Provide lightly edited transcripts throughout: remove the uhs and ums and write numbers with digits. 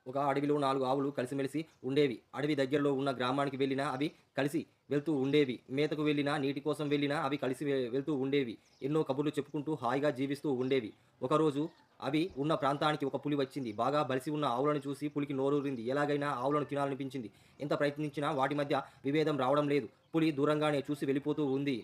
ఒక అడవిలో 4 ఆవులు కలిసిమెలిసి ఉండేవి. అడవి దగ్గరలో ఉన్న గ్రామానికి వెళ్ళినా అవి కలిసి వెళ్తూ ఉండేవి. మేతకు వెళ్ళినా, నీటి కోసం వెళ్ళినా అవి కలిసి వెళ్తూ ఉండేవి. ఎన్నో కబుర్లు చెప్పుకుంటూ హాయిగా జీవిస్తూ ఉండేవి. ఒకరోజు అవి ఉన్న ప్రాంతానికి ఒక పులి వచ్చింది. బాగా బలిసి ఉన్న ఆవులను చూసి పులికి నోరూరింది. ఎలాగైనా ఆవులను తినాలనిపించింది. ఎంత ప్రయత్నించినా వాటి మధ్య విభేదం రావడం లేదు. పులి దూరంగానే చూసి వెళ్ళిపోతూ ఉంది.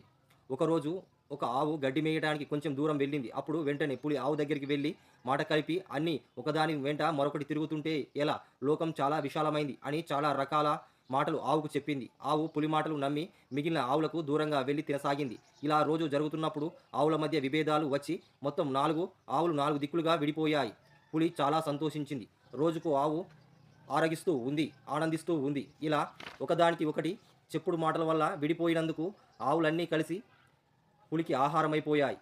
ఒకరోజు ఒక ఆవు గడ్డి మేయడానికి కొంచెం దూరం వెళ్ళింది. అప్పుడు వెంటనే పులి ఆవు దగ్గరికి వెళ్ళి మాట కలిపి అన్నీ ఒకదాని వెంట మరొకటి తిరుగుతుంటే ఎలా? లోకం చాలా విశాలమైంది అని చాలా రకాల మాటలు ఆవుకు చెప్పింది. ఆవు పులి మాటలు నమ్మి మిగిలిన ఆవులకు దూరంగా వెళ్ళి తినసాగింది. ఇలా రోజు జరుగుతున్నప్పుడు ఆవుల మధ్య విభేదాలు వచ్చి మొత్తం 4 ఆవులు 4 దిక్కులుగా విడిపోయాయి. పులి చాలా సంతోషించింది. రోజుకో ఆవు ఆరగిస్తూ ఉంది, ఆనందిస్తూ ఉంది. ఇలా ఒకదానికి ఒకటి చెప్పుడు మాటల వల్ల విడిపోయినందుకు ఆవులన్నీ కలిసి పులికి ఆహారమైపోయాయి.